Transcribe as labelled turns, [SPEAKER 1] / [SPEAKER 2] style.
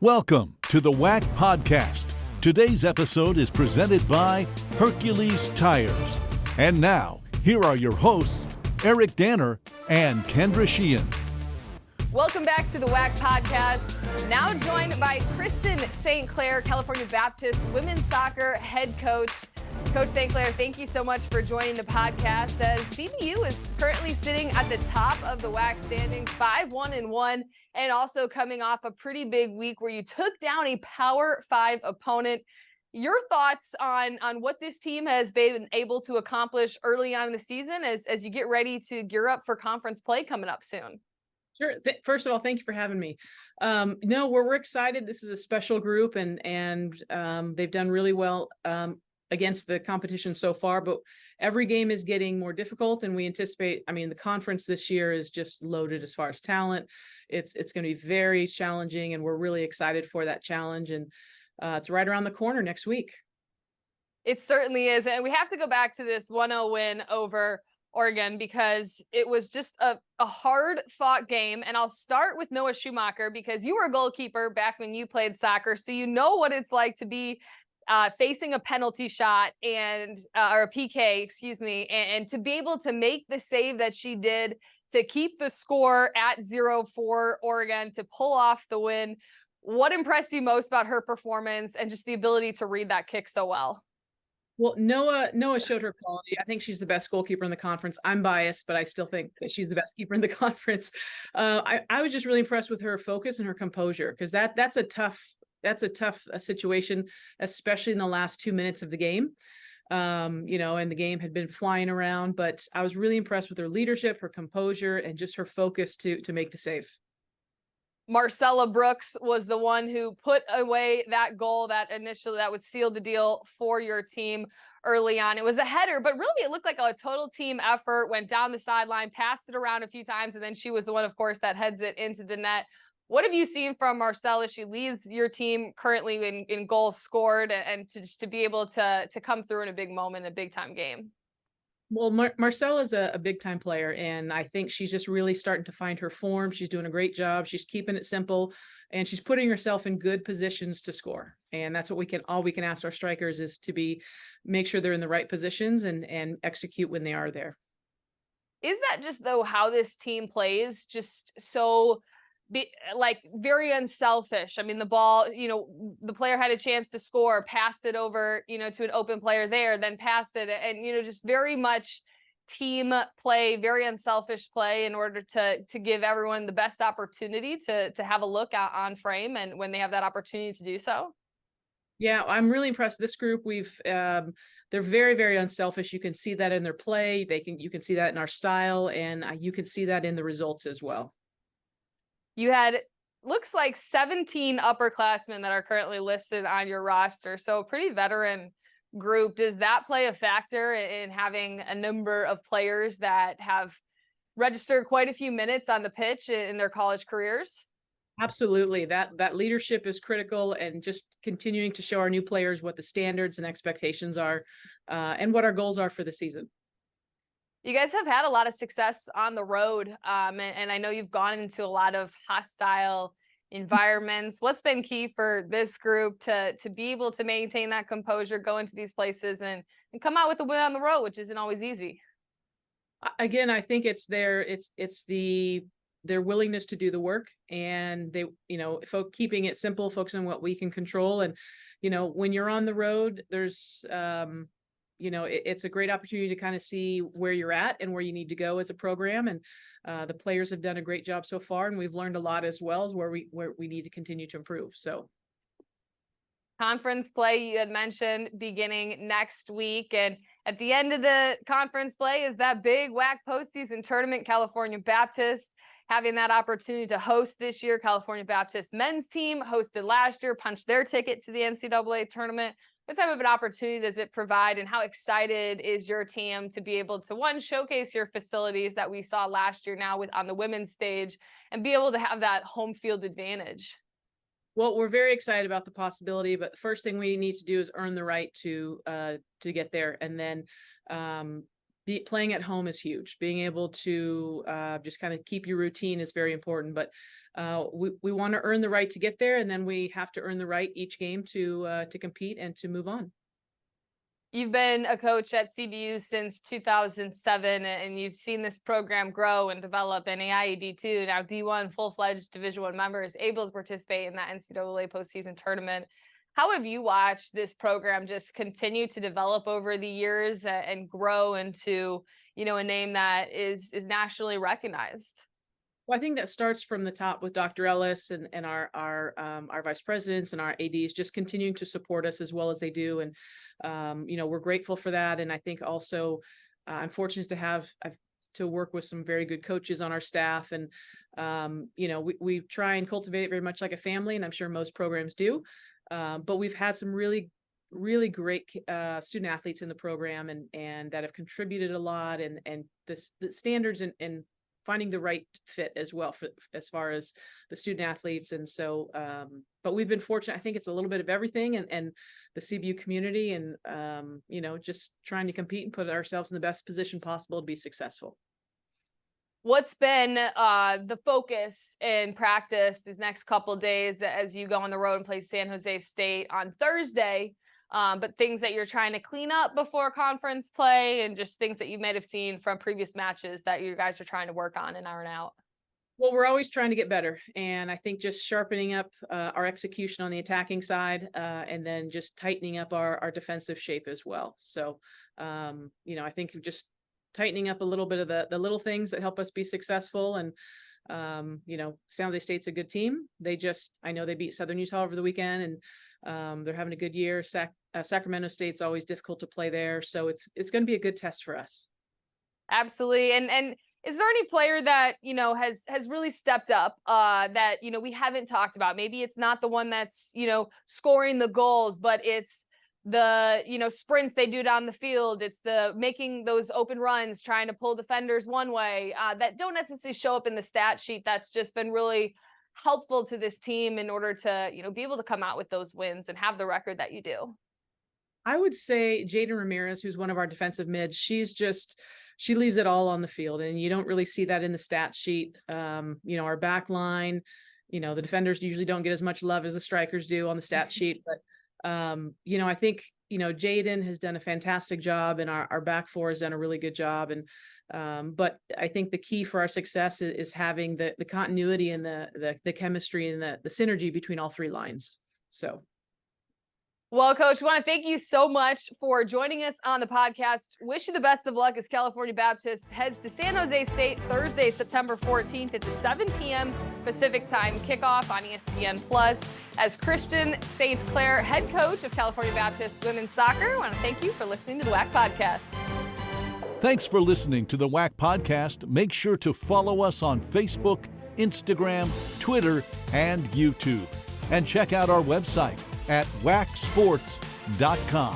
[SPEAKER 1] Welcome to the WAC podcast. Today's episode is presented by Hercules Tires. And now, here are your hosts, Eric Danner and Kendra Sheehan.
[SPEAKER 2] Welcome back to the WAC podcast. Now joined by Kristen St. Clair, California Baptist women's soccer head coach. Coach St. Clair, thank you so much for joining the podcast. As CBU is currently sitting at the top of the WAC standings, 5-1-1, and also coming off a pretty big week where you took down a Power 5 opponent. Your thoughts on what this team has been able to accomplish early on in the season as you get ready to gear up for conference play coming up soon?
[SPEAKER 3] Sure. First of all, thank you for having me. No, we're excited. This is a special group, and they've done really well against the competition so far. But every game is getting more difficult, and we anticipate. I mean, the conference this year is just loaded as far as talent. It's going to be very challenging, and we're really excited for that challenge. And it's right around the corner next week.
[SPEAKER 2] It certainly is, and we have to go back to this 1-0 win over Oregon because it was just a hard-fought game. And I'll start with Noah Schumacher because you were a goalkeeper back when you played soccer, so you know what it's like to be facing a penalty shot or a PK, excuse me, and to be able to make the save that she did to keep the score at 0-4 Oregon, to pull off the win. What impressed you most about her performance and just the ability to read that kick so well?
[SPEAKER 3] Well, Noah showed her quality. I think she's the best goalkeeper in the conference. I'm biased, but I still think that she's the best keeper in the conference. I was just really impressed with her focus and her composure, because that's a tough situation, especially in the last 2 minutes of the game. And the game had been flying around, but I was really impressed with her leadership, her composure, and just her focus to make the save.
[SPEAKER 2] Marcella Brooks was the one who put away that goal that would seal the deal for your team early on. It was a header, but really it looked like a total team effort, went down the sideline, passed it around a few times, and then she was the one, of course, that heads it into the net. What have you seen from Marcella? She leads your team currently in goals scored, and to be able to come through in a big moment, a big time game.
[SPEAKER 3] Well, Marcella is a big time player, and I think she's just really starting to find her form. She's doing a great job. She's keeping it simple, and she's putting herself in good positions to score. And that's what all we can ask our strikers is to make sure they're in the right positions and execute when they are there.
[SPEAKER 2] Is that just though how this team plays? Just so very unselfish. I mean, the ball, the player had a chance to score, passed it over, to an open player there, then passed it. And, just very much team play, very unselfish play in order to give everyone the best opportunity to have a look out on frame and when they have that opportunity to do so.
[SPEAKER 3] Yeah, I'm really impressed. This group, they're very, very unselfish. You can see that in their play. You can see that in our style, and you can see that in the results as well.
[SPEAKER 2] You had, looks like 17 upperclassmen that are currently listed on your roster. So a pretty veteran group. Does that play a factor in having a number of players that have registered quite a few minutes on the pitch in their college careers?
[SPEAKER 3] Absolutely. That leadership is critical, and just continuing to show our new players what the standards and expectations are, and what our goals are for the season.
[SPEAKER 2] You guys have had a lot of success on the road, and I know you've gone into a lot of hostile environments. What's been key for this group to be able to maintain that composure, go into these places, and come out with a win on the road, which isn't always easy?
[SPEAKER 3] Again, I think it's their willingness to do the work, and they, keeping it simple, focusing on what we can control. And, when you're on the road, there's it's a great opportunity to kind of see where you're at and where you need to go as a program. And the players have done a great job so far, and we've learned a lot as well as where we need to continue to improve. So
[SPEAKER 2] conference play, you had mentioned beginning next week, and at the end of the conference play is that big WAC postseason tournament. California Baptist having that opportunity to host this year. California Baptist men's team hosted last year, punched their ticket to the NCAA tournament. What type of an opportunity does it provide, and how excited is your team to be able to, one, showcase your facilities that we saw last year now on the women's stage, and be able to have that home field advantage?
[SPEAKER 3] Well, we're very excited about the possibility, but the first thing we need to do is earn the right to get there, and then playing at home is huge. Being able to just kind of keep your routine is very important. But we want to earn the right to get there, and then we have to earn the right each game to compete and to move on.
[SPEAKER 2] You've been a coach at CBU since 2007, and you've seen this program grow and develop. And AIED2, now D1, full-fledged Division I members able to participate in that NCAA postseason tournament. How have you watched this program just continue to develop over the years and grow into, a name that is nationally recognized?
[SPEAKER 3] Well, I think that starts from the top with Dr. Ellis and our vice presidents and our ADs just continuing to support us as well as they do. And, we're grateful for that. And I think also I'm fortunate to have to work with some very good coaches on our staff. And, we try and cultivate it very much like a family, and I'm sure most programs do. But we've had some really great student athletes in the program and that have contributed a lot, and the standards and finding the right fit as well as far as the student athletes. And so, but we've been fortunate. I think it's a little bit of everything, and the CBU community, and just trying to compete and put ourselves in the best position possible to be successful.
[SPEAKER 2] What's been the focus in practice these next couple of days as you go on the road and play San Jose State on Thursday? But things that you're trying to clean up before conference play, and just things that you might have seen from previous matches that you guys are trying to work on and iron out.
[SPEAKER 3] Well, we're always trying to get better. And I think just sharpening up our execution on the attacking side, and then just tightening up our defensive shape as well. So, I think just tightening up a little bit of the little things that help us be successful. And, San Jose State's a good team. I know they beat Southern Utah over the weekend, and they're having a good year. Sacramento State's always difficult to play there. So it's going to be a good test for us.
[SPEAKER 2] Absolutely. And is there any player that, has really stepped up that, we haven't talked about? Maybe it's not the one that's, scoring the goals, but it's the, sprints they do down the field. It's the making those open runs, trying to pull defenders one way that don't necessarily show up in the stat sheet. That's just been really helpful to this team in order to, be able to come out with those wins and have the record that you do.
[SPEAKER 3] I would say Jaden Ramirez, who's one of our defensive mids, she leaves it all on the field, and you don't really see that in the stat sheet. Our back line, the defenders usually don't get as much love as the strikers do on the stat sheet. But, I think, Jaden has done a fantastic job, and our back four has done a really good job. And, but I think the key for our success is having the continuity and the chemistry and the synergy between all three lines. So.
[SPEAKER 2] Well, Coach, we want to thank you so much for joining us on the podcast. Wish you the best of luck as California Baptist heads to San Jose State Thursday, September 14th. It's a 7 p.m. Pacific time kickoff on ESPN Plus. As Kristen St. Clair, head coach of California Baptist women's soccer, I want to thank you for listening to the WAC podcast.
[SPEAKER 1] Thanks for listening to the WAC podcast. Make sure to follow us on Facebook, Instagram, Twitter, and YouTube. And check out our website at wacsports.com.